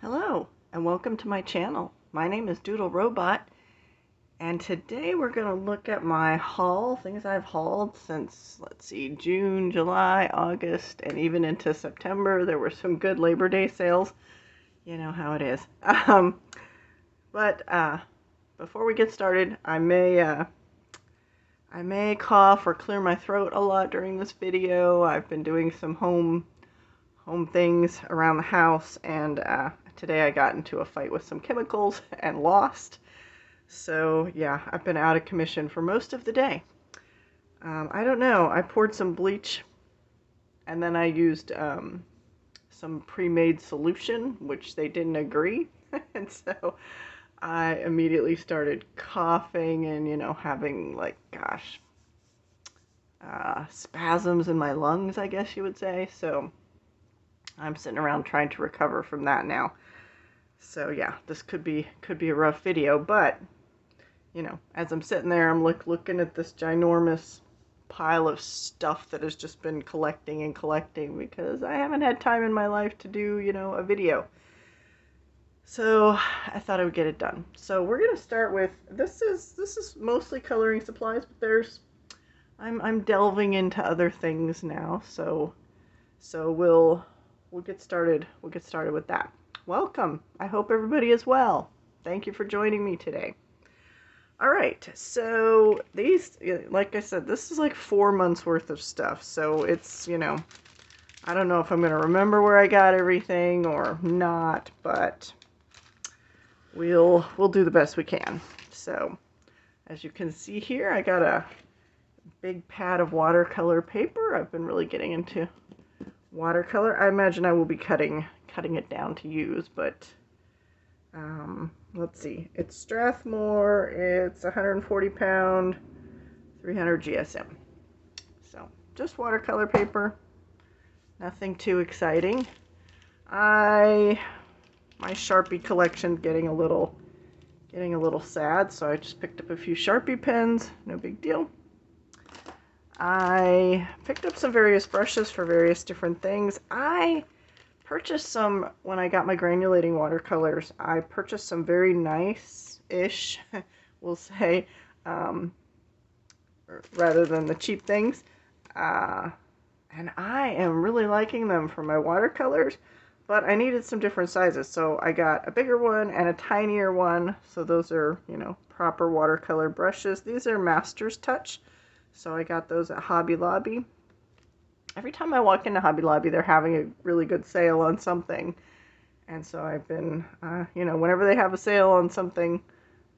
Hello and welcome to my channel. My name is Doodle Robot and today we're going to look at my haul, things I've hauled since, let's see, June, July, August, and even into September. There were some good Labor Day sales. You know how it is. But before we get started, I may cough or clear my throat a lot during this video. I've been doing some home things around the house, and today I got into a fight with some chemicals and lost. So yeah, I've been out of commission for most of the day. I don't know, I poured some bleach and then I used some pre-made solution, which they didn't agree. And so I immediately started coughing and, you know, having like, gosh, spasms in my lungs, I guess you would say. So I'm sitting around trying to recover from that now. So yeah, this could be a rough video, but you know, as I'm sitting there, I'm looking at this ginormous pile of stuff that has just been collecting and collecting because I haven't had time in my life to do, you know, a video. So I thought I would get it done. So we're gonna start with this is mostly coloring supplies, but I'm delving into other things now. So we'll get started. We'll get started with that. Welcome. I hope everybody is well. Thank you for joining me today. All right, so these, like I said, this is like 4 months worth of stuff. So it's, you know, I don't know if I'm going to remember where I got everything or not, but we'll do the best we can. So as you can see here, I got a big pad of watercolor paper. I've been really getting into watercolor. I imagine I will be cutting it down to use, but let's see. It's Strathmore. It's 140 pound, 300 GSM. So just watercolor paper. Nothing too exciting. My Sharpie collection getting a little sad, so I just picked up a few Sharpie pens. No big deal. I picked up some various brushes for various different things. I purchased some, when I got my granulating watercolors, I purchased some very nice-ish, we'll say, rather than the cheap things. And I am really liking them for my watercolors, but I needed some different sizes. So I got a bigger one and a tinier one. So those are, you know, proper watercolor brushes. These are Master's Touch. So I got those at Hobby Lobby. Every time I walk into Hobby Lobby, they're having a really good sale on something. And so I've been, you know, whenever they have a sale on something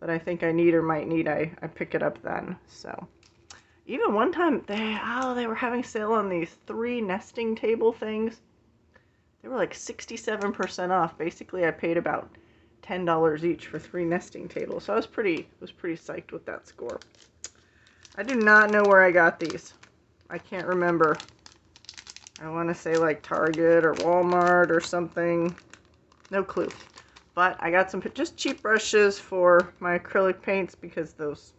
that I think I need or might need, I pick it up then. So even one time, they were having a sale on these 3 nesting table things. They were like 67% off. Basically, I paid about $10 each for 3 nesting tables. So I was pretty psyched with that score. I do not know where I got these. I can't remember. I want to say like Target or Walmart or something. No clue. But I got some just cheap brushes for my acrylic paints because those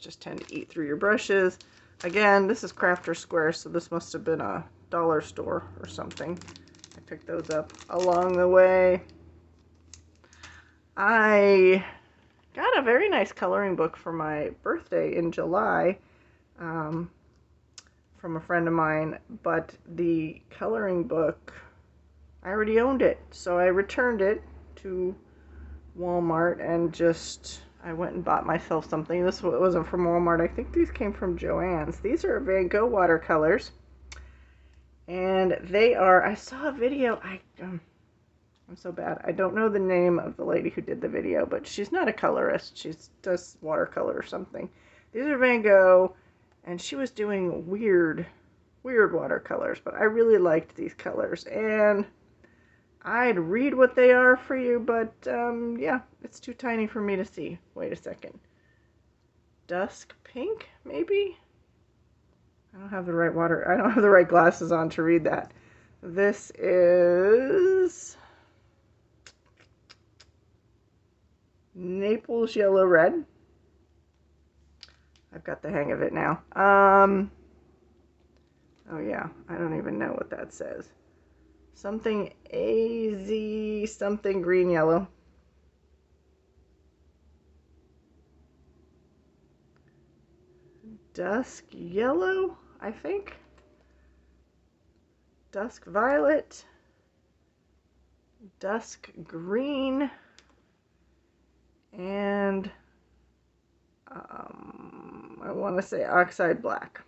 just tend to eat through your brushes. Again, this is Crafter Square, so this must have been a dollar store or something. I picked those up along the way. I got a very nice coloring book for my birthday in July from a friend of mine, but the coloring book, I already owned it, so I returned it to Walmart and I went and bought myself something. This wasn't from Walmart. I think these came from Joann's. These are Van Gogh watercolors, and they are, I saw a video, I'm so bad. I don't know the name of the lady who did the video, but she's not a colorist. She does watercolor or something. These are Van Gogh, and she was doing weird watercolors, but I really liked these colors, and I'd read what they are for you, but yeah, it's too tiny for me to see. Wait a second. Dusk pink, maybe? I don't have the right glasses on to read that. This is Naples Yellow Red. I've got the hang of it now. Oh yeah, I don't even know what that says. something AZ, something green yellow. Dusk yellow, I think. Dusk violet. Dusk green. And I want to say oxide black.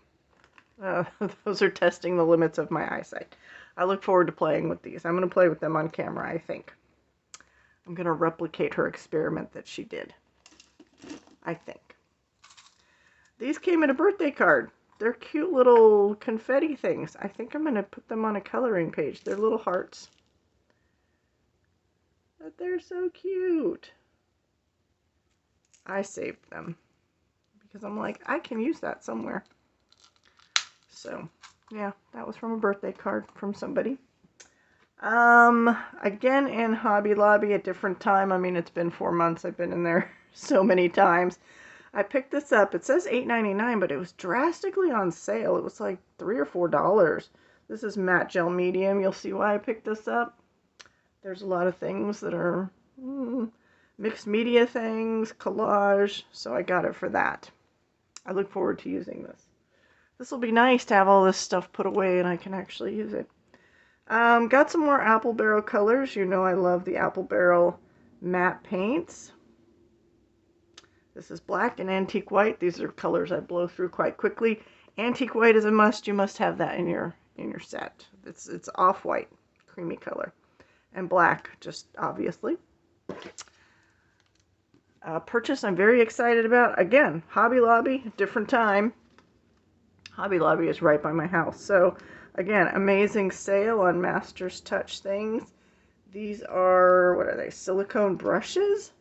Those are testing the limits of my eyesight. I look forward to playing with these. I'm going to play with them on camera, I think. I'm going to replicate her experiment that she did. I think. These came in a birthday card. They're cute little confetti things. I think I'm going to put them on a coloring page. They're little hearts. But they're so cute. I saved them because I'm like, I can use that somewhere. So, yeah, that was from a birthday card from somebody. Again in Hobby Lobby, a different time. I mean, it's been 4 months. I've been in there so many times. I picked this up. It says $8.99, but it was drastically on sale. It was like $3 or $4. This is matte gel medium. You'll see why I picked this up. There's a lot of things that are mixed media things, collage, so I got it for that. I look forward to using this. This will be nice to have all this stuff put away and I can actually use it. Got some more Apple Barrel colors. You know I love the Apple Barrel matte paints. This is black and antique white. These are colors I blow through quite quickly. Antique white is a must. You must have that in your set. It's off-white, creamy color. And black, just obviously. Purchase I'm very excited about. Again, Hobby Lobby, different time. Hobby Lobby is right by my house. So, again, amazing sale on Master's Touch things. These are, what are they, silicone brushes?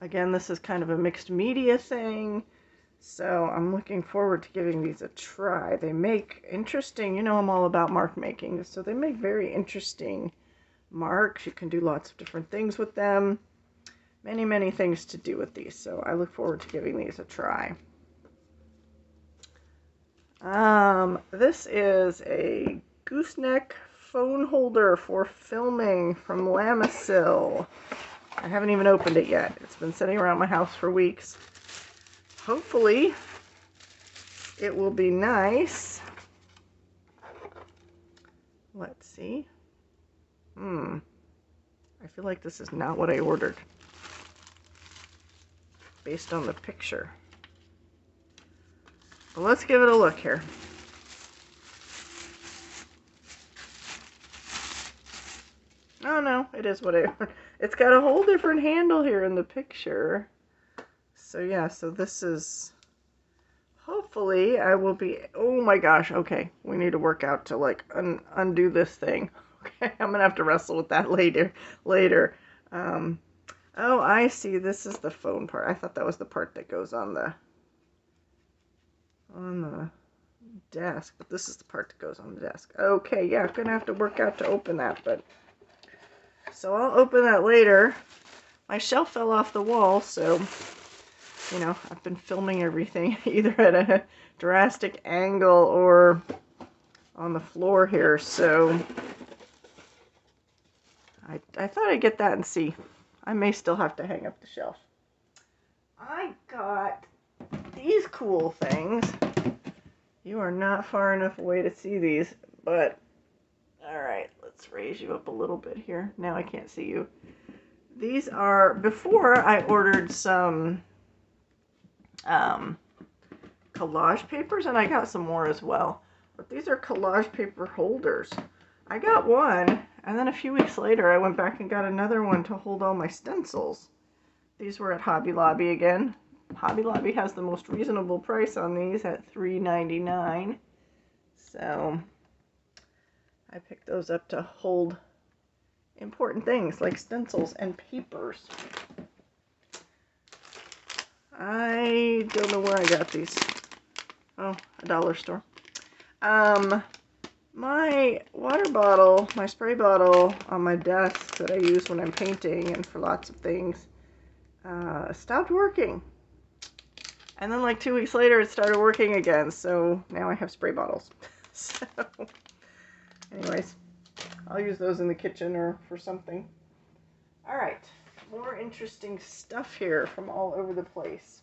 Again, this is kind of a mixed media thing. So, I'm looking forward to giving these a try. They make interesting, you know I'm all about mark making. So, they make very interesting marks. You can do lots of different things with them. Many, many things to do with these. So, I look forward to giving these a try. This is a gooseneck phone holder for filming from Lamisil. I haven't even opened it yet. It's been sitting around my house for weeks. Hopefully, it will be nice. Let's see. I feel like this is not what I ordered, based on the picture. Well, let's give it a look here. Oh no, it is what I ordered. It's got a whole different handle here in the picture. So yeah, so this is, hopefully I will be, oh my gosh, okay. We need to work out to like undo this thing. Okay, I'm gonna have to wrestle with that later. Oh, I see, this is the phone part. I thought that was the part that goes on the desk, but this is the part that goes on the desk. Okay, yeah, I'm gonna have to work out to open that, but so I'll open that later. My shelf fell off the wall, so you know, I've been filming everything either at a drastic angle or on the floor here, so I thought I'd get that and see. I may still have to hang up the shelf. I got these cool things. You are not far enough away to see these, but alright, let's raise you up a little bit here. Now I can't see you. These are, before I ordered some collage papers, and I got some more as well. But these are collage paper holders. I got one, and then a few weeks later I went back and got another one to hold all my stencils. These were at Hobby Lobby again. Hobby Lobby has the most reasonable price on these at $3.99. So I picked those up to hold important things like stencils and papers. I don't know where I got these. Oh, a dollar store. My water bottle, my spray bottle on my desk that I use when I'm painting and for lots of things, stopped working. And then like 2 weeks later it started working again, so now I have spray bottles. So, anyways, I'll use those in the kitchen or for something. All right, more interesting stuff here from all over the place.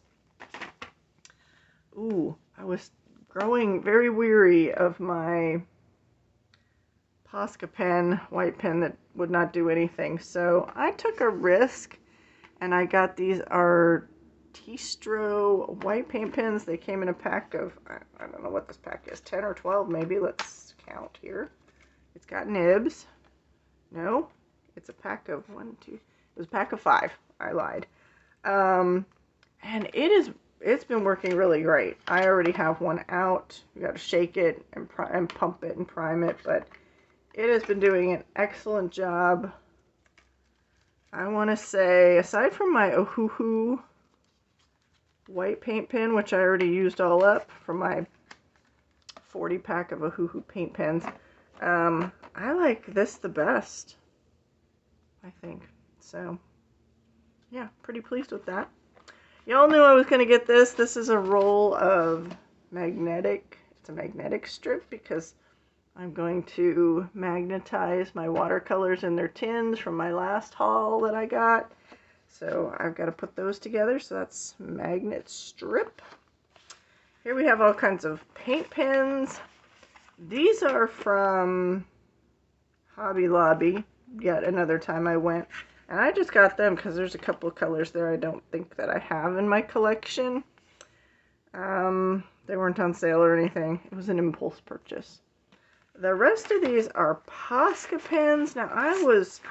Ooh, I was growing very weary of my Posca pen, white pen that would not do anything. So I took a risk and I got these Artistro white paint pens. They came in a pack of, I don't know what this pack is, 10 or 12 maybe. Let's count here. It's got nibs. No, it's a pack of it was a pack of 5. I lied. And it's been working really great. I already have one out. You got to shake it and pump it and prime it, but it has been doing an excellent job. I want to say, aside from my Ohuhu white paint pen, which I already used all up from my 40 pack of Ohuhu paint pens, I like this the best, I think. So, yeah, pretty pleased with that. Y'all knew I was going to get this. This is a roll of it's a magnetic strip because I'm going to magnetize my watercolors in their tins from my last haul that I got. So I've got to put those together. So that's magnet strip. Here we have all kinds of paint pens. These are from Hobby Lobby. Yet another time I went. And I just got them because there's a couple of colors there I don't think that I have in my collection. They weren't on sale or anything. It was an impulse purchase. The rest of these are Posca pens. Now I was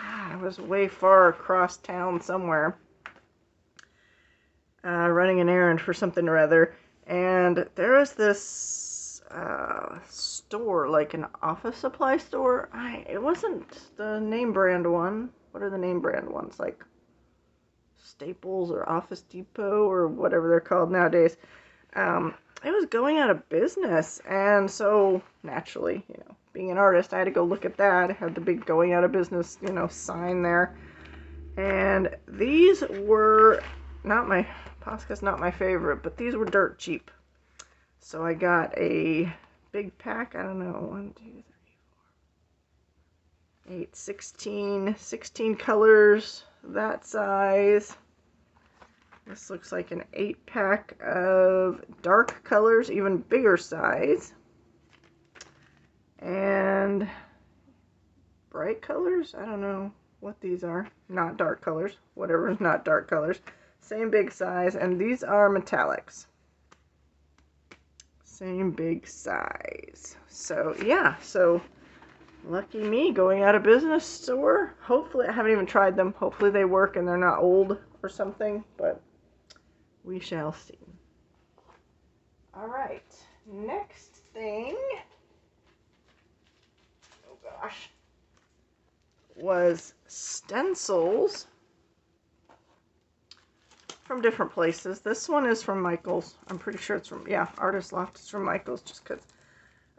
way far across town somewhere, running an errand for something or other, and there was this store, like an office supply store. It wasn't the name brand one. What are the name brand ones? Like Staples or Office Depot or whatever they're called nowadays. It was going out of business, and so naturally, being an artist, I had to go look at that. It had the big going out of business, sign there. And these were Posca's not my favorite, but these were dirt cheap. So I got a big pack, I don't know, 1, 2, 3, 4, 8, 16 colors, that size. This looks like an 8-pack of dark colors, even bigger size. And bright colors? I don't know what these are. Not dark colors. Whatever is not dark colors. Same big size. And these are metallics. Same big size. So, yeah. So, lucky me, going out of business store. Hopefully, I haven't even tried them. Hopefully they work and they're not old or something. But we shall see. Alright. Next thing was stencils from different places. This one is from Michael's. I'm pretty sure it's from, Artist Loft is from Michael's, just because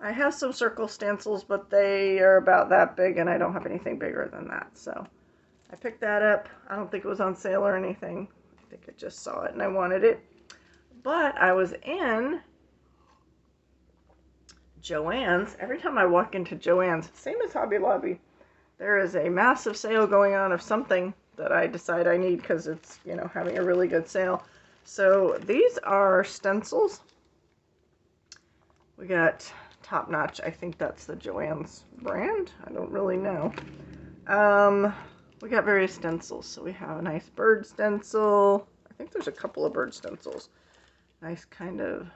I have some circle stencils, but they are about that big, and I don't have anything bigger than that. So I picked that up. I don't think it was on sale or anything. I think I just saw it and I wanted it. But I was in Joann's. Every time I walk into Joann's, same as Hobby Lobby, there is a massive sale going on of something that I decide I need because it's, having a really good sale. So these are stencils. We got Top Notch. I think that's the Joann's brand. I don't really know. We got various stencils. So we have a nice bird stencil. I think there's a couple of bird stencils. Nice kind of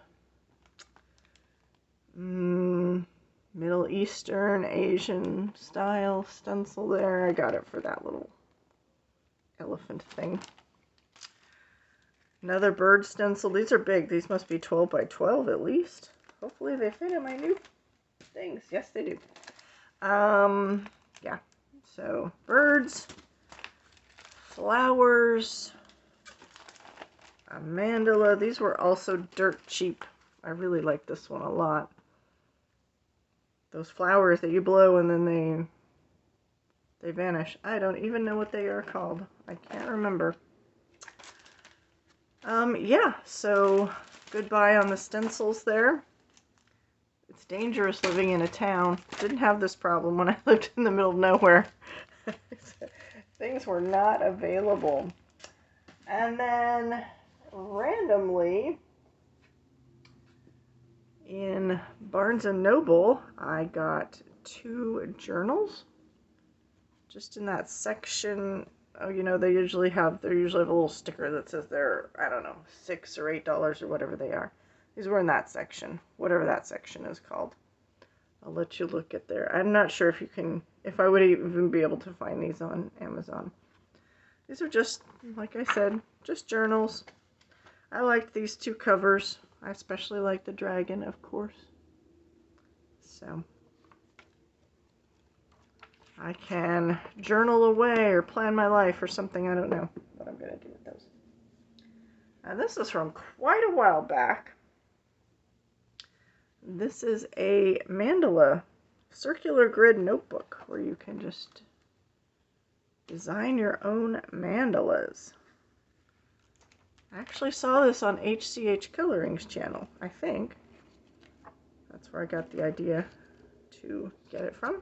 Middle Eastern, Asian style stencil there. I got it for that little elephant thing. Another bird stencil. These are big. These must be 12 by 12 at least. Hopefully they fit in my new things. Yes, they do. Yeah. So, birds, flowers, a mandala. These were also dirt cheap. I really like this one a lot. Those flowers that you blow and then they vanish. I don't even know what they are called. I can't remember. Yeah, so goodbye on the stencils there. It's dangerous living in a town. Didn't have this problem when I lived in the middle of nowhere. Things were not available. And then randomly in Barnes & Noble, I got 2 journals. Just in that section, oh, you know, they usually have a little sticker that says they're, I don't know, $6 or $8 or whatever they are. These were in that section, whatever that section is called. I'll let you look at there. I'm not sure if I would even be able to find these on Amazon. These are just, like I said, just journals. I liked these 2 covers. I especially like the dragon, of course. So I can journal away or plan my life or something. I don't know what I'm going to do with those. And this is from quite a while back. This is a mandala circular grid notebook where you can just design your own mandalas. I actually saw this on HCH Coloring's channel, I think. That's where I got the idea to get it from.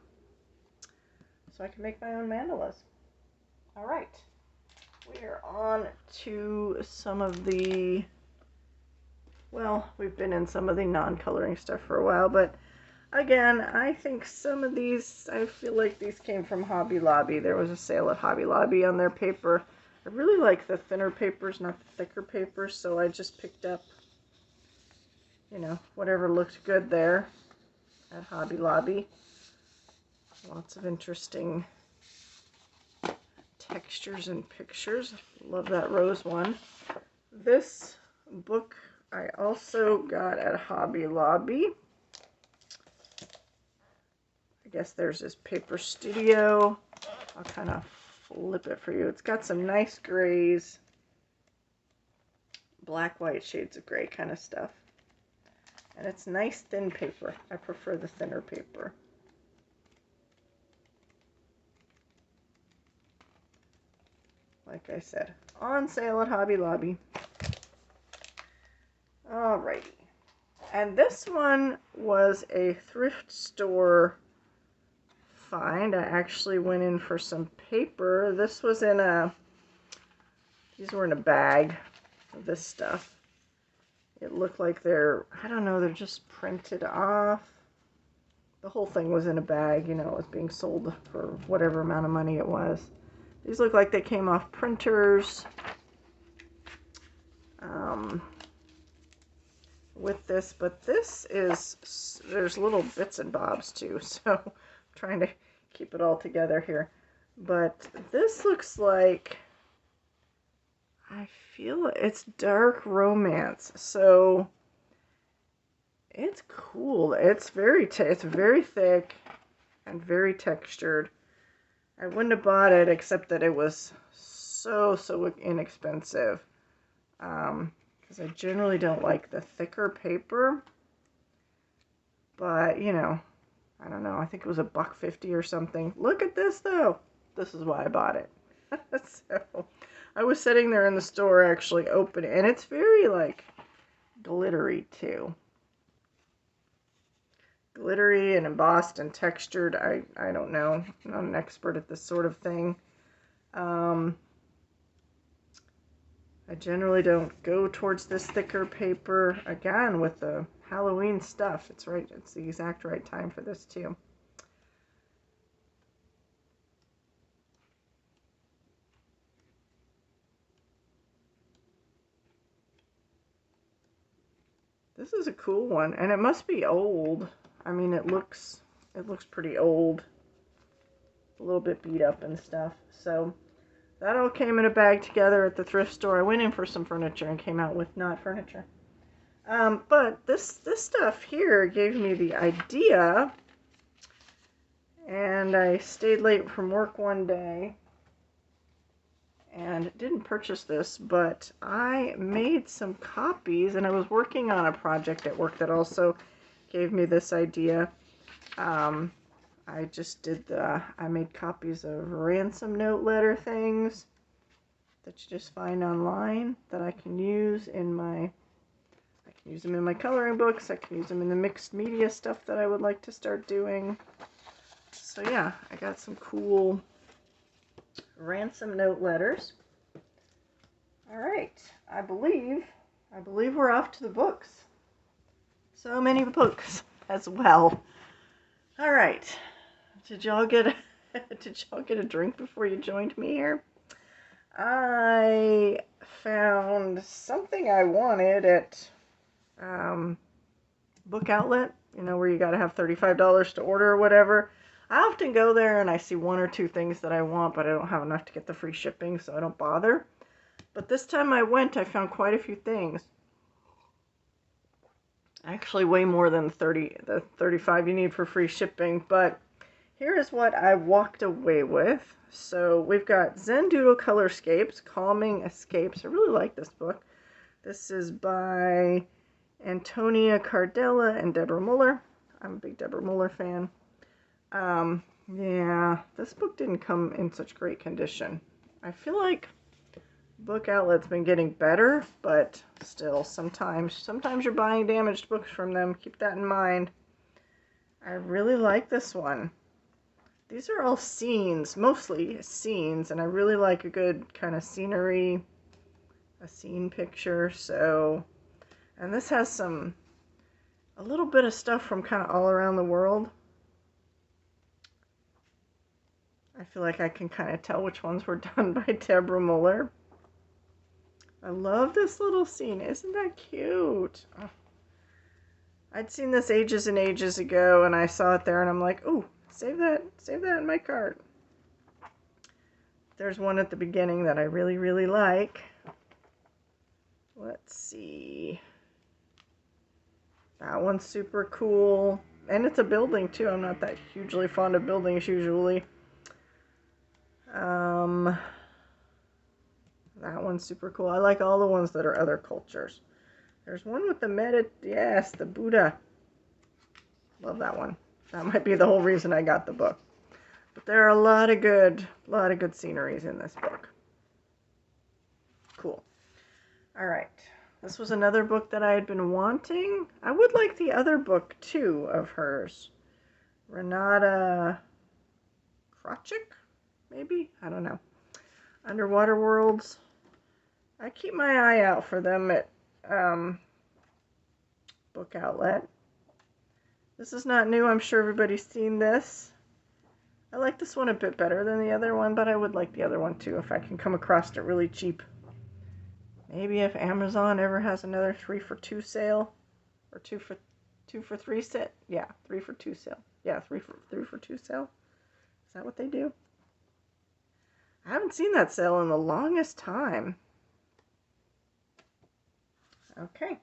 So I can make my own mandalas. All right. We are on to some of the, well, we've been in some of the non-coloring stuff for a while, but again, I think some of these, I feel like these came from Hobby Lobby. There was a sale at Hobby Lobby on their paper. I really like the thinner papers, not the thicker papers, so I just picked up, you know, whatever looked good there at Hobby Lobby. Lots of interesting textures and pictures. Love that rose one. This book I also got at Hobby Lobby. I guess there's this Paper Studio. I'll kind of flip it for you. It's got some nice grays, black, white shades of gray kind of stuff. And it's nice thin paper. I prefer the thinner paper. Like I said, on sale at Hobby Lobby. Alrighty. And this one was a thrift store find. I actually went in for some paper. This was in these were in a bag of this stuff. It looked like they're, I don't know, they're just printed off. The whole thing was in a bag, you know, it was being sold for whatever amount of money it was. These look like they came off printers. With this, but this is, there's little bits and bobs too, so I'm trying to keep it all together here. But this looks like, I feel it's dark romance, so it's cool. It's very thick and very textured. I wouldn't have bought it except that it was so inexpensive. Because I generally don't like the thicker paper. But, you know, I don't know. I think it was $1.50 or something. Look at this, though. This is why I bought it. So, I was sitting there in the store actually opening, and it's very, like, glittery, too. Glittery and embossed and textured. I don't know. I'm not an expert at this sort of thing. I generally don't go towards this thicker paper. Again, with the Halloween stuff, it's right. It's the exact right time for this too. This is a cool one, and it must be old. I mean, it looks pretty old. A little bit beat up and stuff. So that all came in a bag together at the thrift store. I went in for some furniture and came out with not furniture. But this stuff here gave me the idea, and I stayed late from work one day and didn't purchase this, but I made some copies, and I was working on a project at work that also gave me this idea. I just did I made copies of ransom note letter things that you just find online that I can use in my, I can use them in my coloring books. I can use them in the mixed media stuff that I would like to start doing. So yeah, I got some cool ransom note letters. All right, I believe we're off to the books. So many books as well. All right, did y'all get a drink before you joined me here? I found something I wanted at Book Outlet, where you got to have $35 to order or whatever. I often go there and I see one or two things that I want, but I don't have enough to get the free shipping, so I don't bother. But this time I went, I found quite a few things. Actually, way more than the 35 you need for free shipping, but here is what I walked away with. So we've got Zen Doodle Colorscapes, Calming Escapes. I really like this book. This is by Antonia Cardella and Deborah Muller. I'm a big Deborah Muller fan. Yeah, this book didn't come in such great condition. I feel like Book Outlet's been getting better, but still, sometimes you're buying damaged books from them. Keep that in mind. I really like this one. These are all scenes, mostly scenes, and I really like a good kind of scenery, a scene picture. So, and this has a little bit of stuff from kind of all around the world. I feel like I can kind of tell which ones were done by Deborah Muller. I love this little scene. Isn't that cute? Oh. I'd seen this ages and ages ago, and I saw it there, and I'm like, ooh, save that in my cart. There's one at the beginning that I really, really like. Let's see. That one's super cool. And it's a building, too. I'm not that hugely fond of buildings, usually. That one's super cool. I like all the ones that are other cultures. There's one with the Buddha. Love that one. That might be the whole reason I got the book. But there are a lot of good sceneries in this book. Cool. All right. This was another book that I had been wanting. I would like the other book, too, of hers. Renata Krawczyk, maybe? I don't know. Underwater Worlds. I keep my eye out for them at Book Outlet. This is not new. I'm sure everybody's seen this. I like this one a bit better than the other one, but I would like the other one too if I can come across it really cheap. Maybe if Amazon ever has another 3-for-2 sale, or 2-for-3 set. Yeah, 3-for-2 sale. Yeah, 3-for-2 sale. Is that what they do? I haven't seen that sale in the longest time. Okay.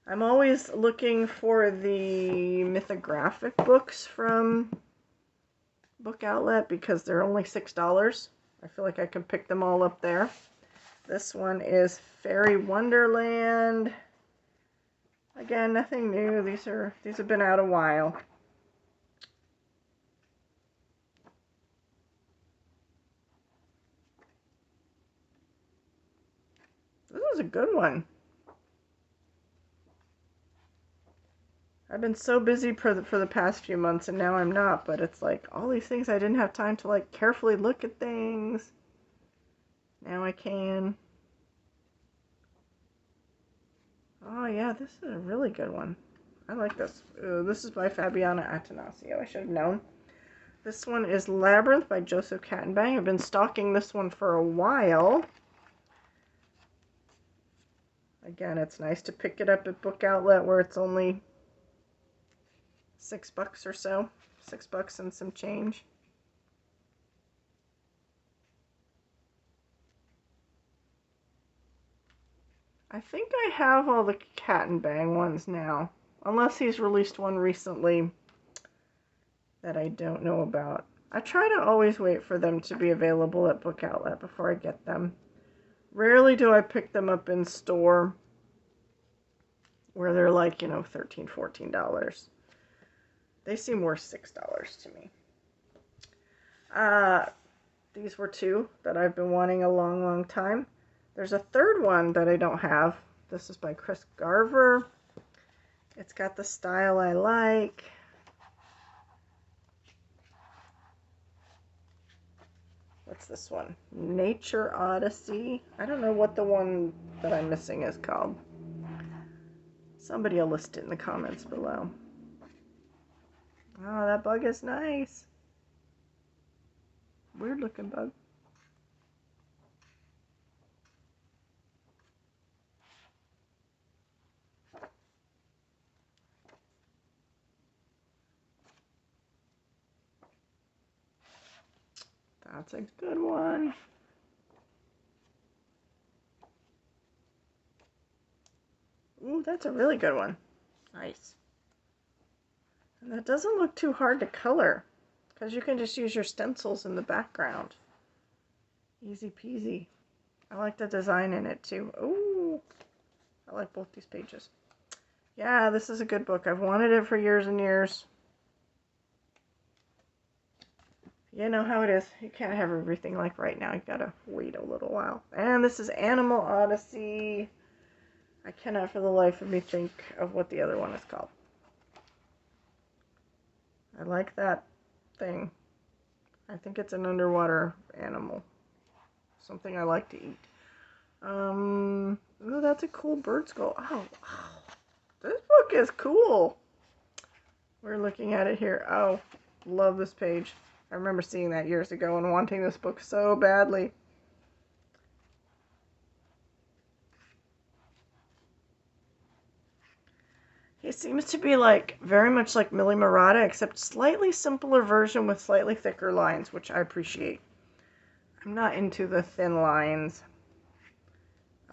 I'm always looking for the mythographic books from Book Outlet because they're only $6. I feel like I can pick them all up there. This one is Fairy Wonderland. Again, nothing new. These have been out a while. This is a good one. I've been so busy for the past few months, and now I'm not, but it's like all these things I didn't have time to like carefully look at things. Now I can. Oh yeah, this is a really good one. I like this. This is by Fabiana Attanasio. I should have known. This one is Labyrinth by Joseph Kattenbang. I've been stalking this one for a while. Again, it's nice to pick it up at Book Outlet where it's only $6 or so. $6 and some change. I think I have all the Kattenbang ones now. Unless he's released one recently that I don't know about. I try to always wait for them to be available at Book Outlet before I get them. Rarely do I pick them up in store where they're like, $13, $14. They seem worth $6 to me. These were two that I've been wanting a long, long time. There's a third one that I don't have This is by Chris Garver. It's got the style I like. What's this one? Nature Odyssey. I don't know what the one that I'm missing is called. Somebody will list it in the comments below. Oh, that bug is nice. Weird looking bug. That's a good one. Ooh, that's a really good one. Nice. And that doesn't look too hard to color, because you can just use your stencils in the background. Easy peasy. I like the design in it too. Ooh, I like both these pages. Yeah, this is a good book. I've wanted it for years and years. You know how it is. You can't have everything like right now. You gotta wait a little while. And this is Animal Odyssey. I cannot for the life of me think of what the other one is called. I like that thing. I think it's an underwater animal. Something I like to eat. Oh, that's a cool bird skull. Oh, this book is cool. We're looking at it here. Oh, love this page. I remember seeing that years ago and wanting this book so badly. He seems to be like very much like Millie Murata, except slightly simpler version with slightly thicker lines, which I appreciate. I'm not into the thin lines.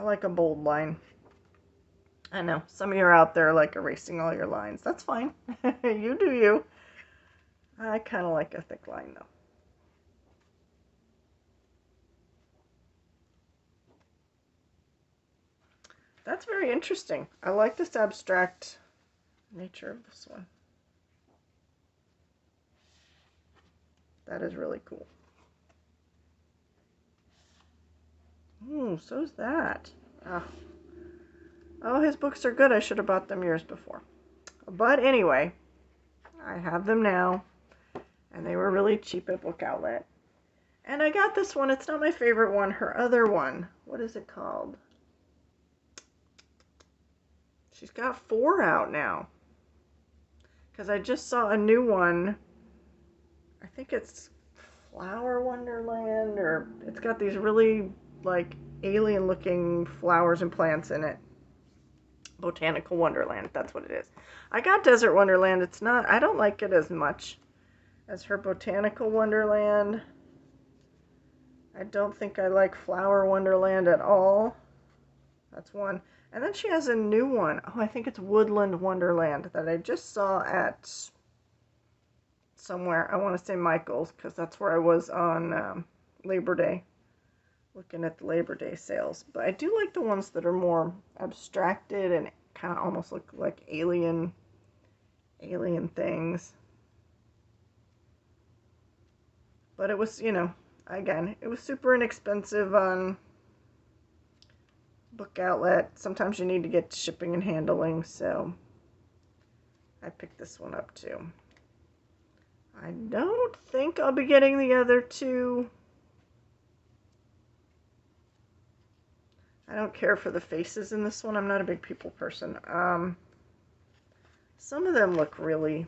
I like a bold line. I know, some of you are out there like erasing all your lines. That's fine. You do you. I kind of like a thick line though. That's very interesting. I like this abstract nature of this one. That is really cool. Ooh, so's that. Oh, his books are good. I should have bought them years before. But anyway, I have them now. And they were really cheap at Book Outlet. And I got this one. It's not my favorite one. Her other one. What is it called? She's got 4 out now. Because I just saw a new one. I think it's Flower Wonderland. Or it's got these really like alien looking flowers and plants in it. Botanical Wonderland. That's what it is. I got Desert Wonderland. It's not. I don't like it as much as her Botanical Wonderland. I don't think I like Flower Wonderland at all. That's one. And then she has a new one. Oh, I think it's Woodland Wonderland that I just saw at somewhere. I want to say Michael's because that's where I was on Labor Day. Looking at the Labor Day sales. But I do like the ones that are more abstracted and kind of almost look like alien things. But it was, you know, again, it was super inexpensive on Book Outlet. Sometimes you need to get shipping and handling, so I picked this one up too. I don't think I'll be getting the other two. I don't care for the faces in this one. I'm not a big people person. Some of them look really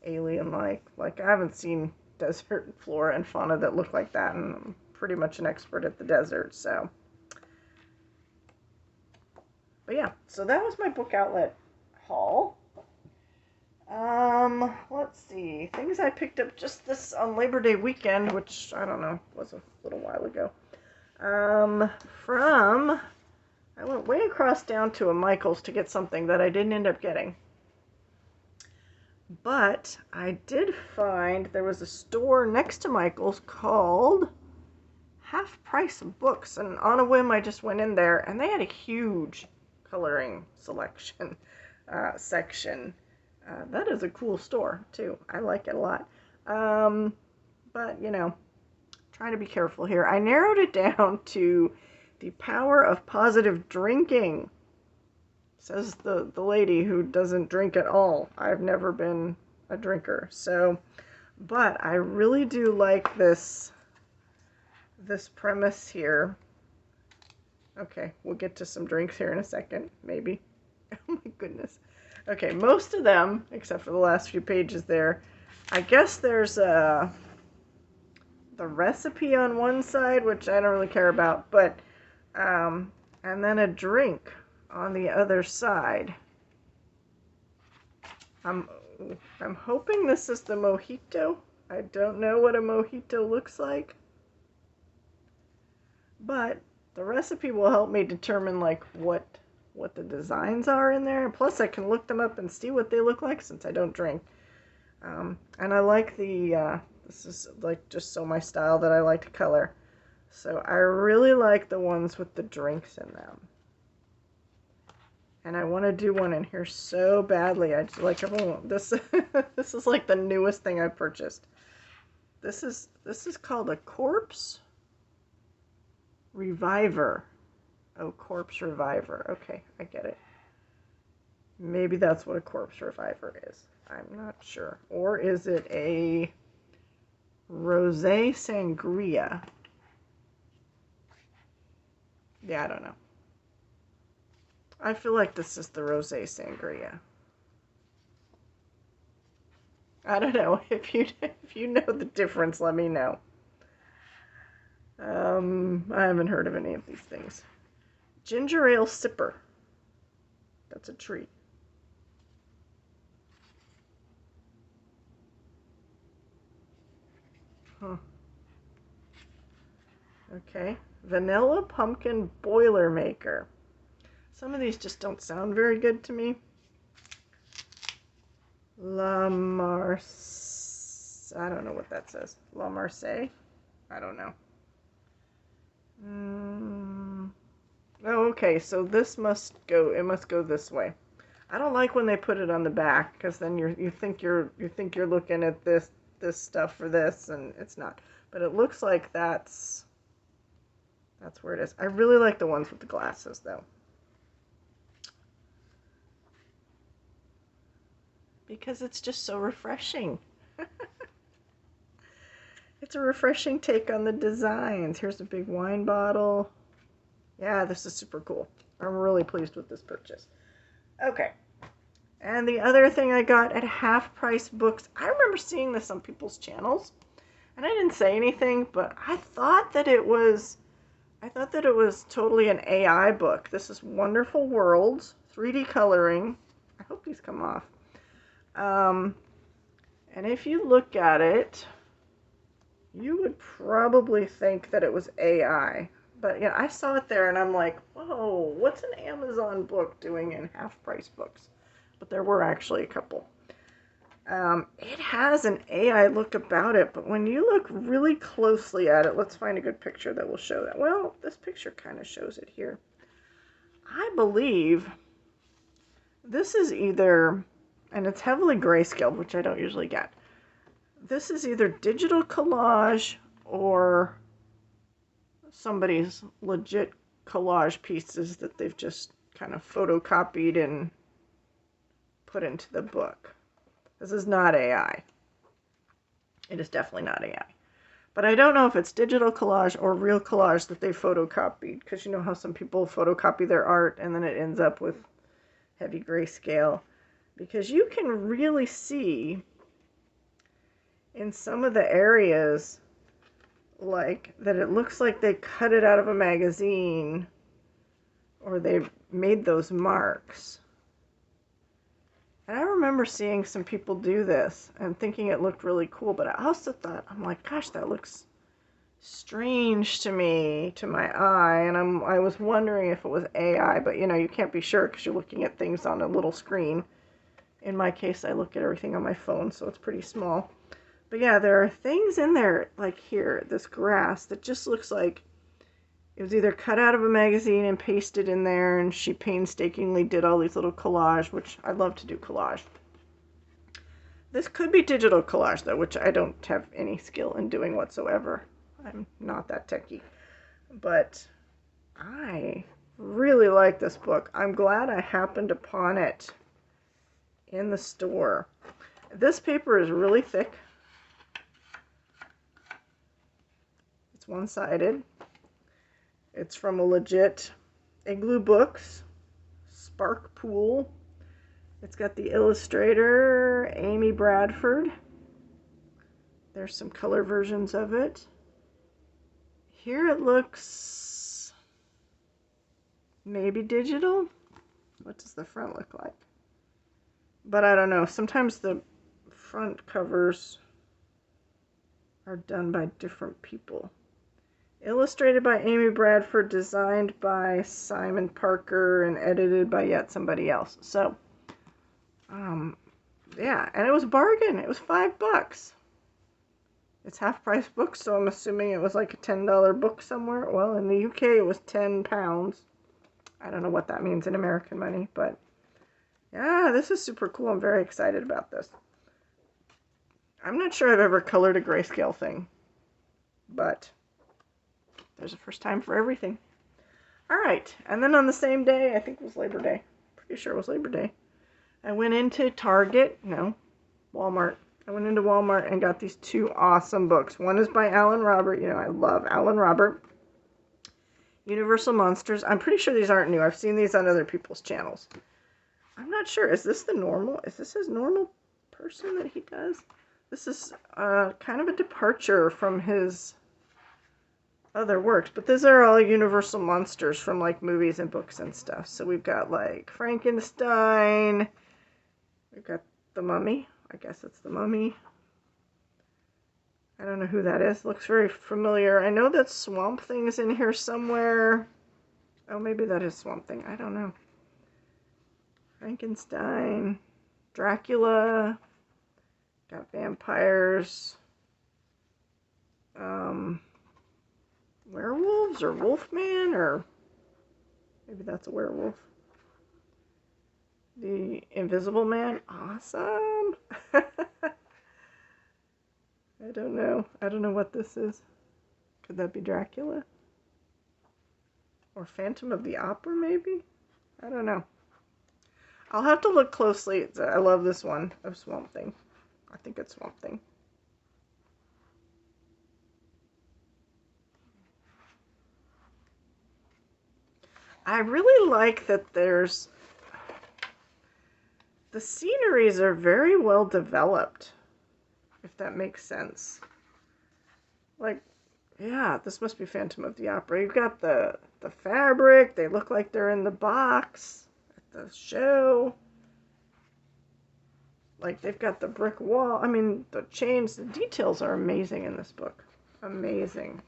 alien-like. Like, I haven't seen desert flora and fauna that look like that, and I'm pretty much an expert at the desert, so. But yeah, so that was my Book Outlet haul. Let's see. Things I picked up just this on Labor Day weekend, which, I don't know, was a little while ago. I went way across down to a Michael's to get something that I didn't end up getting. But I did find there was a store next to Michael's called Half Price Books. And on a whim, I just went in there, and they had a huge coloring selection section. That is a cool store, too. I like it a lot. But, you know, trying to be careful here. I narrowed it down to The Power of Positive Drinking Says the lady who doesn't drink at all. I've never been a drinker. So, but I really do like this premise here. Okay, we'll get to some drinks here in a second, maybe. Oh my goodness. Okay, most of them, except for the last few pages there, I guess there's the recipe on one side, which I don't really care about, but, and then a drink on the other side. I'm hoping this is the mojito. I don't know what a mojito looks like, but the recipe will help me determine like what the designs are in there. Plus I can look them up and see what they look like since I don't drink. And I like the, this is like just so my style that I like to color. So I really like the ones with the drinks in them. And I want to do one in here so badly. I just like, oh, this this is like the newest thing I purchased. This is called a corpse reviver. Oh, corpse reviver. Okay, I get it. Maybe that's what a corpse reviver is. I'm not sure. Or is it a rosé sangria? Yeah, I don't know. I feel like this is the rosé sangria. I don't know. If you know the difference, let me know. I haven't heard of any of these things. Ginger ale sipper. That's a treat. Huh. Okay. Vanilla pumpkin boilermaker. Some of these just don't sound very good to me. La Marse. I don't know what that says. La Marse? I don't know. Oh, okay. So this must go. It must go this way. I don't like when they put it on the back because then you think you're looking at this stuff for this and it's not. But it looks like that's where it is. I really like the ones with the glasses though. Because it's just so refreshing. It's a refreshing take on the designs. Here's a big wine bottle. Yeah, this is super cool. I'm really pleased with this purchase. Okay. And the other thing I got at Half Price Books, I remember seeing this on people's channels, and I didn't say anything, but I thought that it was totally an AI book. This is Wonderful Worlds, 3D coloring. I hope these come off. And if you look at it, you would probably think that it was AI. But yeah, I saw it there and I'm like, whoa, what's an Amazon book doing in Half Price Books? But there were actually a couple. It has an AI look about it, but when you look really closely at it, let's find a good picture that will show that. Well, this picture kind of shows it here. I believe this is either, and it's heavily grayscale, which I don't usually get. This is either digital collage or somebody's legit collage pieces that they've just kind of photocopied and put into the book. This is not AI. It is definitely not AI. But I don't know if it's digital collage or real collage that they photocopied, because you know how some people photocopy their art and then it ends up with heavy grayscale. Because you can really see in some of the areas like that it looks like they cut it out of a magazine or they made those marks. And I remember seeing some people do this and thinking it looked really cool, but I also thought, I'm like, gosh, that looks strange to me, to my eye, and I was wondering if it was AI, but you know, you can't be sure because you're looking at things on a little screen. In my case, I look at everything on my phone, so it's pretty small. But yeah, there are things in there, like here, this grass, that just looks like it was either cut out of a magazine and pasted in there, and she painstakingly did all these little collage, which I love to do collage. This could be digital collage, though, which I don't have any skill in doing whatsoever. I'm not that techie. But I Really like this book. I'm glad I happened upon it in the store. This paper is really thick. It's one-sided. It's from a legit Igloo Books, Spark Pool. It's got the illustrator, Amy Bradford. There's some color versions of it. Here it looks maybe digital. What does the front look like? But I don't know. Sometimes the front covers are done by different people. Illustrated by Amy Bradford, designed by Simon Parker, and edited by yet somebody else. So, yeah, and it was a bargain. It was $5. It's half-price book, so I'm assuming it was like a $10 book somewhere. Well, in the UK, it was £10. I don't know what that means in American money, but yeah, this is super cool. I'm very excited about this. I'm not sure I've ever colored a grayscale thing, but there's a first time for everything. All right, and then on the same day, I think it was Labor Day. Pretty sure it was Labor Day. I went into Walmart. I went into Walmart and got these two awesome books. One is by Alan Robert. You know, I love Alan Robert. Universal Monsters. I'm pretty sure these aren't new. I've seen these on other people's channels. I'm not sure. Is this his normal person that he does? This is kind of a departure from his other works. But these are all Universal Monsters from like movies and books and stuff. So we've got like Frankenstein. We've got the Mummy. I guess it's the Mummy. I don't know who that is. Looks very familiar. I know that Swamp Thing is in here somewhere. Oh, maybe that is Swamp Thing. I don't know. Frankenstein. Dracula. Got vampires. Werewolves or Wolfman, or maybe that's a werewolf. The Invisible Man. Awesome. I don't know. I don't know what this is. Could that be Dracula? Or Phantom of the Opera, maybe? I don't know. I'll have to look closely. I love this one of Swamp Thing. I think it's Swamp Thing. I really like that there's... The sceneries are very well developed, if that makes sense. Like, yeah, this must be Phantom of the Opera. You've got the fabric. They look like they're in the box at the show. Like, they've got the brick wall. I mean, the chains, the details are amazing in this book. Amazing.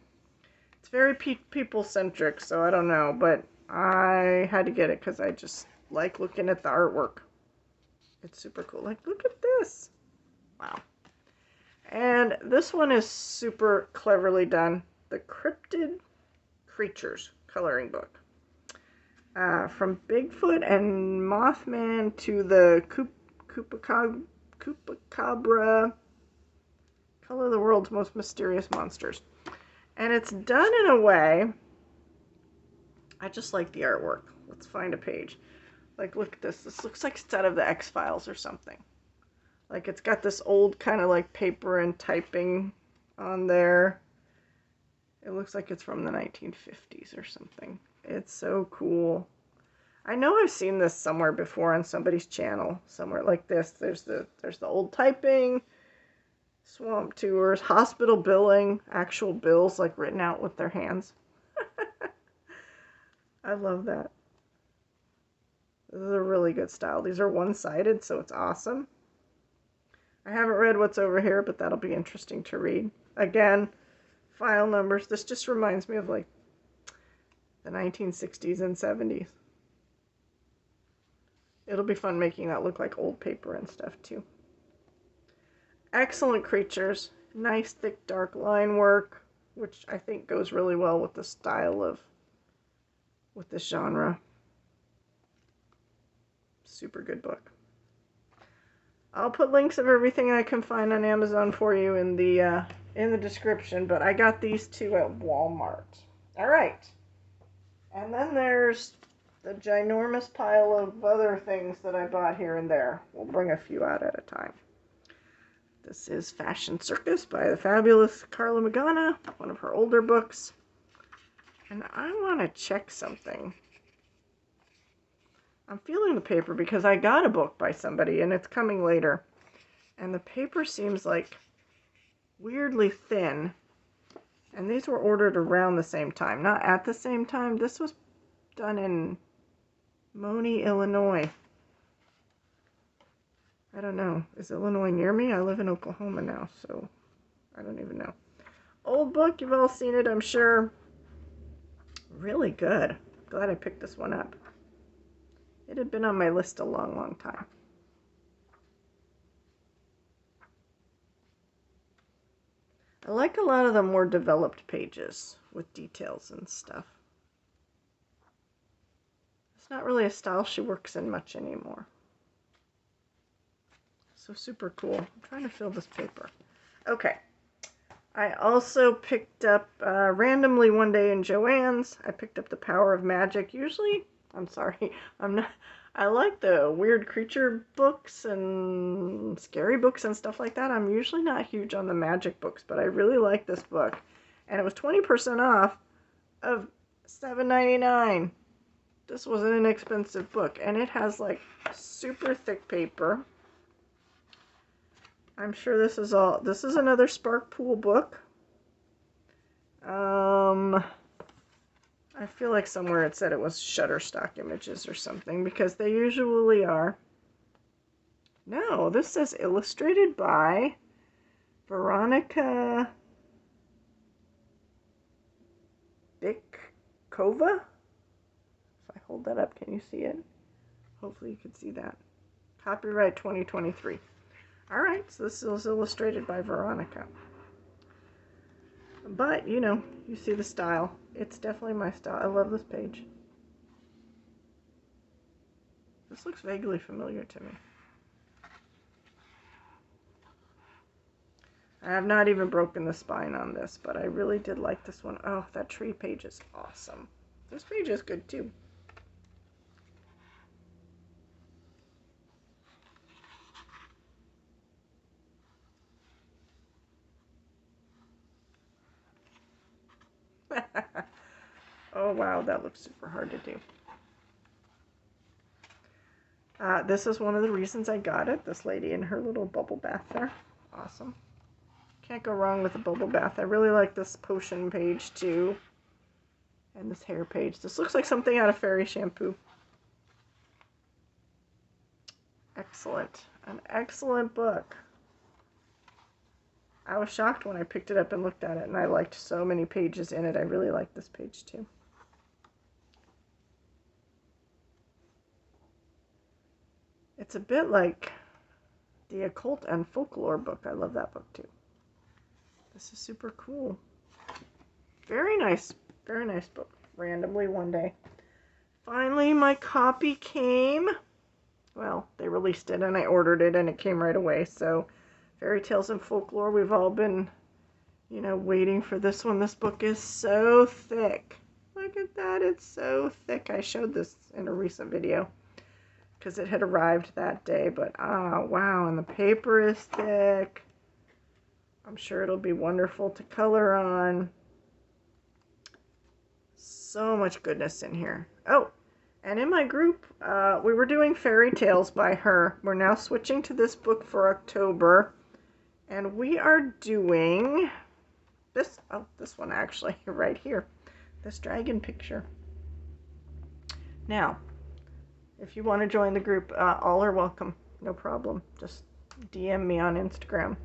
It's very people-centric, so I don't know, but I had to get it because I just like looking at the artwork. It's super cool. Like, look at this. Wow. And this one is super cleverly done. The Cryptid Creatures coloring book. From Bigfoot and Mothman to the Chupacabra. Color the world's most mysterious monsters. And it's done in a way... I just like the artwork. Let's find a page. Like, look at this. This looks like it's out of the X-Files or something. Like, it's got this old kind of like paper and typing on there. It looks like it's from the 1950s or something. It's so cool. I know I've seen this somewhere before on somebody's channel. Somewhere like this. There's the old typing, swamp tours, hospital billing, actual bills like written out with their hands. I love that. This is a really good style. These are one-sided, so it's awesome. I haven't read what's over here, but that'll be interesting to read. Again, file numbers. This just reminds me of like the 1960s and 70s. It'll be fun making that look like old paper and stuff too. Excellent creatures. Nice thick dark line work, which I think goes really well with the style of with this genre. Super good book. I'll put links of everything I can find on Amazon for you in the description, but I got these two at Walmart. All right. And then there's the ginormous pile of other things that I bought here and there. We'll bring a few out at a time. This is Fashion Circus by the fabulous Carla Magana, one of her older books. And I want to check something. I'm feeling the paper because I got a book by somebody and it's coming later. And the paper seems like weirdly thin. And these were ordered around the same time, not at the same time. This was done in Moni, Illinois. I don't know. Is Illinois near me? I live in Oklahoma now, so I don't even know. Old book. You've all seen it, I'm sure. Really good. Glad I picked this one up. It had been on my list a long, long time. I like a lot of the more developed pages with details and stuff. It's not really a style she works in much anymore. So super cool. I'm trying to fill this paper. Okay. I also picked up, randomly one day in Joann's, I picked up The Power of Magic. Usually, I like the weird creature books and scary books and stuff like that. I'm usually not huge on the magic books, but I really like this book. And it was 20% off of $7.99. This was an inexpensive book, and it has like super thick paper. I'm sure this is another Spark Pool book. I feel like somewhere it said it was Shutterstock Images or something, because they usually are. No, this says illustrated by Veronica Bikova. If I hold that up, can you see it? Hopefully you can see that. Copyright 2023. Alright, so this is illustrated by Veronica. But, you know, you see the style. It's definitely my style. I love this page. This looks vaguely familiar to me. I have not even broken the spine on this, but I really did like this one. Oh, that tree page is awesome. This page is good too. Oh wow, that looks super hard to do. This is one of the reasons I got it. This lady in her little bubble bath there. Awesome. Can't go wrong with a bubble bath. I really like this potion page too. And this hair page. This looks like something out of fairy shampoo. Excellent. An excellent book. I was shocked when I picked it up and looked at it, and I liked so many pages in it. I really like this page too. It's a bit like the occult and folklore book. I love that book too. This is super cool. Very nice book. Randomly one day. Finally, my copy came. Well, they released it and I ordered it and it came right away. So, Fairy Tales and Folklore, we've all been, you know, waiting for this one. This book is so thick. Look at that, it's so thick. I showed this in a recent video because it had arrived that day. But, wow, and the paper is thick. I'm sure it'll be wonderful to color on. So much goodness in here. Oh, and in my group, we were doing Fairy Tales by her. We're now switching to this book for October. And we are doing this one actually, right here. This dragon picture. Now, if you want to join the group, all are welcome. No problem. Just DM me on Instagram.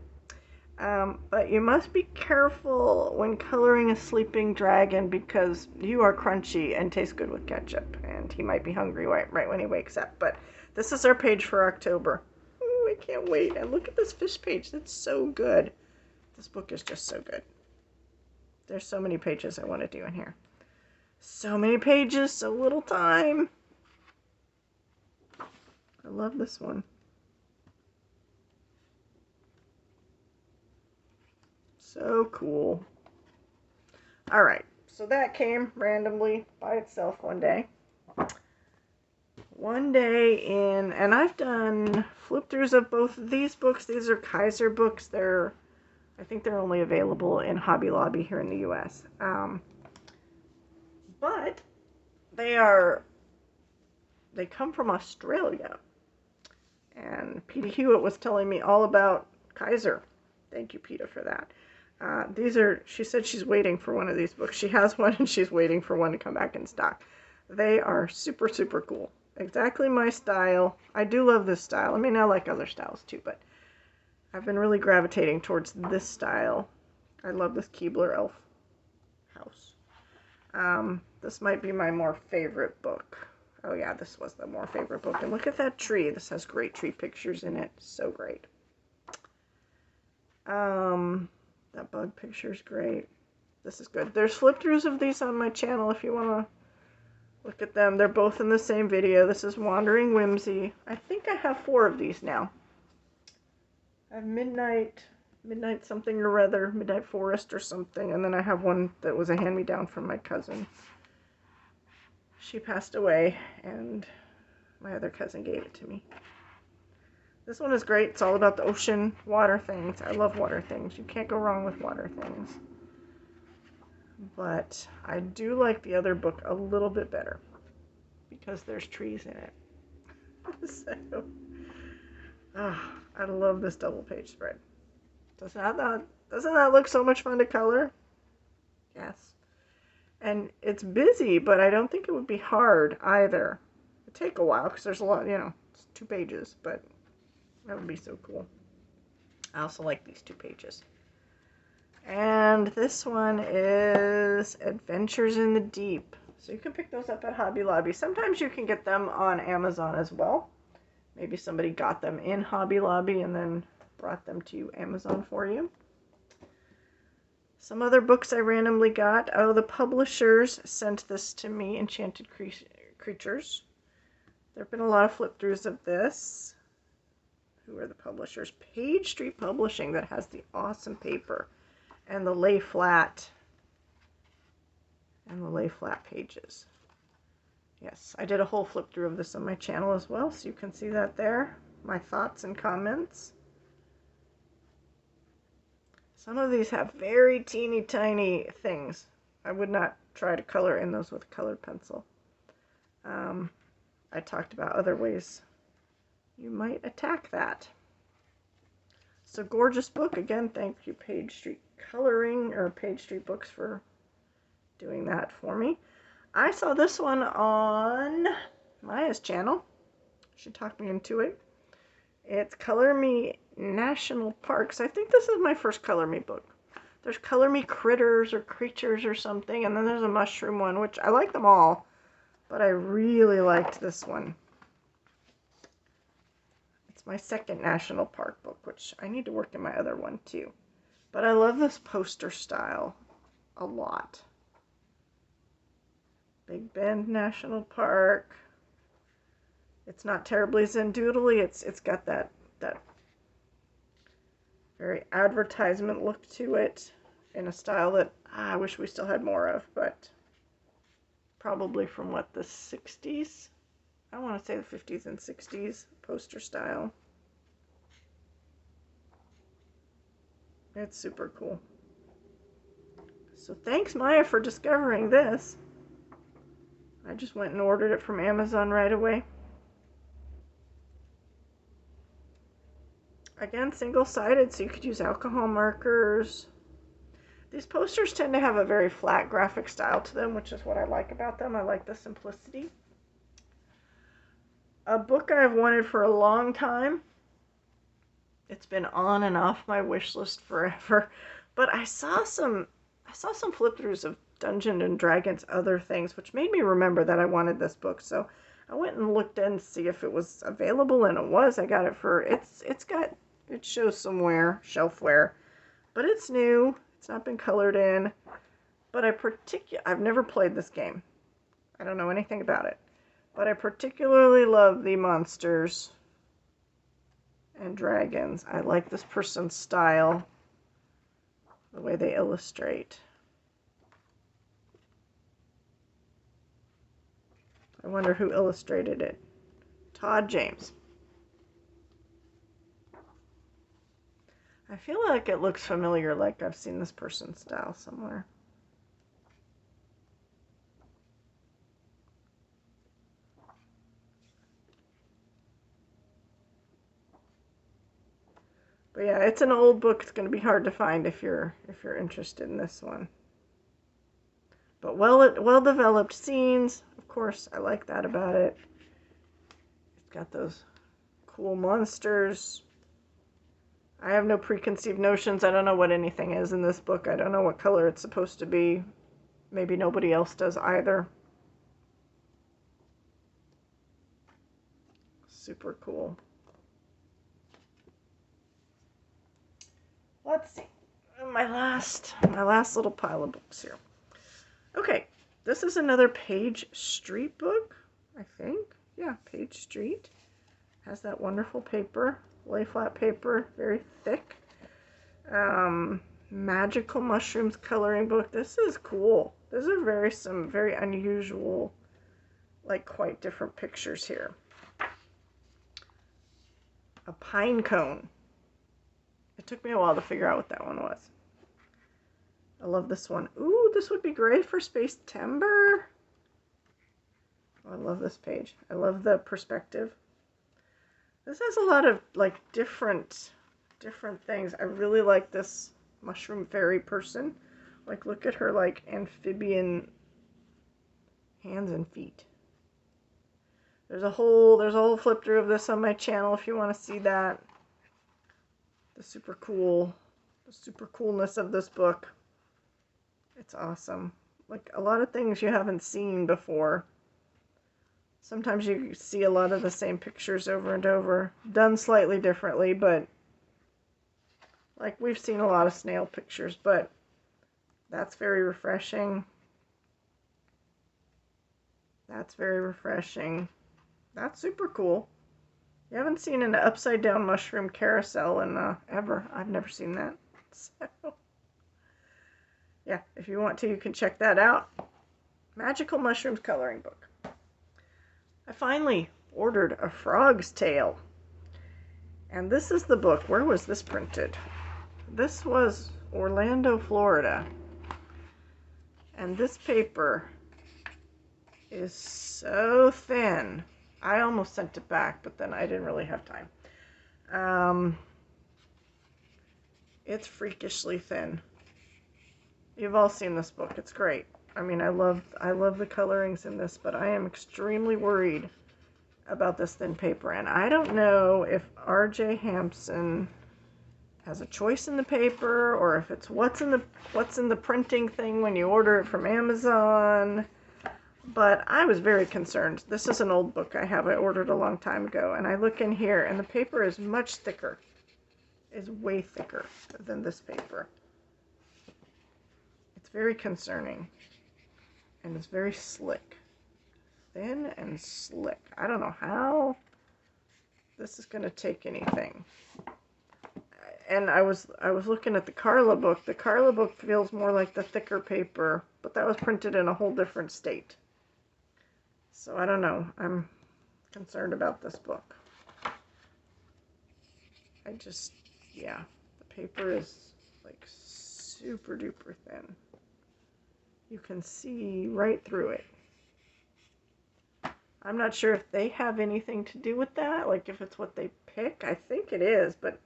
But you must be careful when coloring a sleeping dragon because you are crunchy and taste good with ketchup. And he might be hungry right when he wakes up. But this is our page for October. Ooh, I can't wait. And look at this fish page. That's so good. This book is just so good. There's so many pages I want to do in here. So many pages, so little time. I love this one. So cool. Alright, So that came randomly by itself one day. And I've done flip-throughs of both of these books. These are Kaiser books. I think they're only available in Hobby Lobby here in the U.S. But they come from Australia. And Peter Hewitt was telling me all about Kaiser. Thank you, Peter, for that. She said she's waiting for one of these books. She has one and she's waiting for one to come back in stock. They are super, super cool. Exactly my style. I do love this style. I mean, I like other styles too, but I've been really gravitating towards this style. I love this Keebler Elf house. This might be my more favorite book. Oh yeah, this was the more favorite book. And look at that tree. This has great tree pictures in it. So great. That bug picture is great. This is good. There's flip-throughs of these on my channel if you want to look at them. They're both in the same video. This is Wandering Whimsy. I think I have 4 of these now. I have Midnight something or other, Midnight Forest or something, and then I have one that was a hand-me-down from my cousin. She passed away, and my other cousin gave it to me. This one is great. It's all about the ocean, water things. I love water things. You can't go wrong with water things. But I do like the other book a little bit better because there's trees in it. So, I love this double page spread. Doesn't that look so much fun to color? Yes. And it's busy, but I don't think it would be hard either. It'd take a while because there's a lot, it's 2 pages, but that would be so cool. I also like these 2 pages. And this one is Adventures in the Deep. So you can pick those up at Hobby Lobby. Sometimes you can get them on Amazon as well. Maybe somebody got them in Hobby Lobby and then brought them to Amazon for you. Some other books I randomly got. Oh, the publishers sent this to me, Enchanted Creatures. There have been a lot of flip-throughs of this. Who are the publishers? Page Street Publishing, that has the awesome paper and the lay flat pages. Yes, I did a whole flip through of this on my channel as well, so you can see that there. My thoughts and comments. Some of these have very teeny tiny things. I would not try to color in those with a colored pencil. I talked about other ways you might attack that. So gorgeous book. Again, thank you Page Street Coloring, or Page Street Books, for doing that for me. I saw this one on Maya's channel. She talked me into it. It's Color Me National Parks. I think this is my first Color Me book. There's Color Me Critters or Creatures or something, and then there's a mushroom one, which I like them all, but I really liked this one. It's my second National Park book, which I need to work in my other one too. But I love this poster style a lot. Big Bend National Park. It's not terribly Zendoodly. It's got that very advertisement look to it in a style that I wish we still had more of, but probably from what, the 60s? I want to say the 50s and 60s poster style. It's super cool. So thanks, Maya, for discovering this. I just went and ordered it from Amazon right away. Again, single-sided, so you could use alcohol markers. These posters tend to have a very flat graphic style to them, which is what I like about them. I like the simplicity. A book I've wanted for a long time. It's been on and off my wish list forever, but I saw some flip-throughs of Dungeons and Dragons other things, which made me remember that I wanted this book. So I went and looked in to see if it was available, and it was. I got it for it shows somewhere shelfware, but it's new. It's not been colored in. But I've never played this game. I don't know anything about it. But I particularly love the monsters and dragons. I like this person's style, the way they illustrate. I wonder who illustrated it. Todd James. I feel like it looks familiar, like I've seen this person's style somewhere. But yeah, it's an old book. It's going to be hard to find if you're interested in this one. But well developed scenes. Of course, I like that about it. It's got those cool monsters. I have no preconceived notions. I don't know what anything is in this book. I don't know what color it's supposed to be. Maybe nobody else does either. Super cool. Let's see. My last little pile of books here. Okay, this is another Page Street book, I think. Yeah, Page Street. Has that wonderful paper, lay flat paper, very thick. Magical Mushrooms coloring book. This is cool. These are some very unusual, like quite different pictures here. A pine cone. It took me a while to figure out what that one was. I love this one. Ooh, this would be great for Space Timber. Oh, I love this page. I love the perspective. This has a lot of like different things. I really like this mushroom fairy person. Like, look at her like amphibian hands and feet. There's a whole flip through of this on my channel if you want to see that. The super coolness of this book. It's awesome. Like a lot of things you haven't seen before. Sometimes you see a lot of the same pictures over and over, done slightly differently, but like we've seen a lot of snail pictures, but that's very refreshing. That's very refreshing. That's super cool. You haven't seen an upside down mushroom carousel in ever. I've never seen that. So yeah, if you want to, you can check that out. Magical Mushrooms coloring book. I finally ordered A Frog's Tale. And this is the book. Where was this printed? This was Orlando, Florida. And this paper is so thin. I almost sent it back, but then I didn't really have time. It's freakishly thin. You've all seen this book. It's great. I mean, I love the colorings in this, but I am extremely worried about this thin paper. And I don't know if R.J. Hampson has a choice in the paper, or if it's what's in the printing thing when you order it from Amazon. But I was very concerned. This is an old book I ordered a long time ago, and I look in here, and the paper is much thicker. Is way thicker than this paper. It's very concerning. And it's very slick. Thin and slick. I don't know how this is going to take anything. And I was looking at the Carla book. The Carla book feels more like the thicker paper, but that was printed in a whole different state. So I don't know. I'm concerned about this book. Yeah, the paper is like super duper thin. You can see right through it. I'm not sure if they have anything to do with that, like if it's what they pick. I think it is, but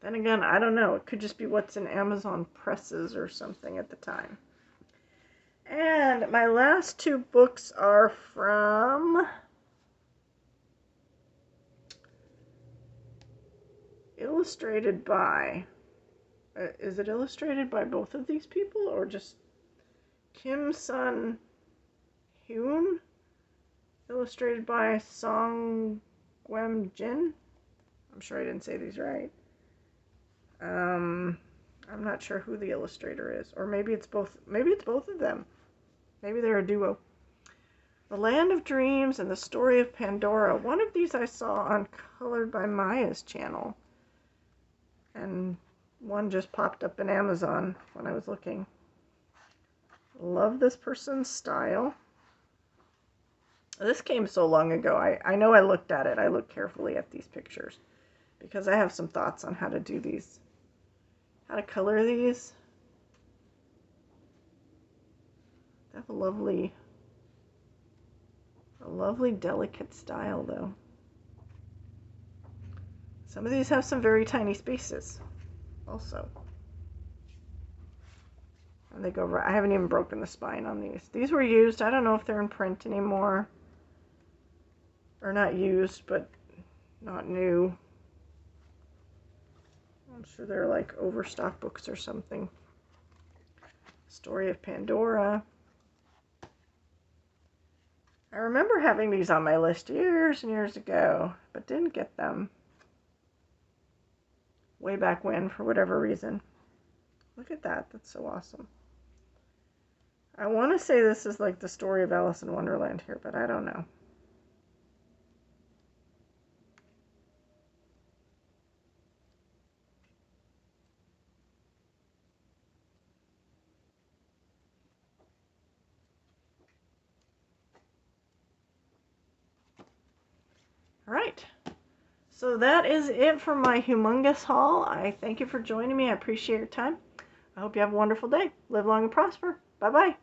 then again, I don't know. It could just be what's in Amazon presses or something at the time. And my last two books are from illustrated by, is it illustrated by both of these people or just Kim Sun Hyun? Illustrated by Song Gwem Jin. I'm sure I didn't say these right. I'm not sure who the illustrator is, or maybe it's both. Maybe it's both of them. Maybe they're a duo. The Land of Dreams and the Story of Pandora. One of these I saw on Colored by Maya's channel, and one just popped up in Amazon when I was looking. Love this person's style. This came so long ago. I know I looked at it. I looked carefully at these pictures because I have some thoughts on how to do these, how to color these. They have a lovely delicate style though. Some of these have some very tiny spaces also. And they go right. I haven't even broken the spine on these. These were used. I don't know if they're in print anymore. Or not used, but not new. I'm sure they're like overstock books or something. Story of Pandora. I remember having these on my list years and years ago, but didn't get them. Way back when, for whatever reason. Look at that. That's so awesome. I want to say this is like the story of Alice in Wonderland here, but I don't know. All right. So that is it for my humongous haul. I thank you for joining me. I appreciate your time. I hope you have a wonderful day. Live long and prosper. Bye-bye.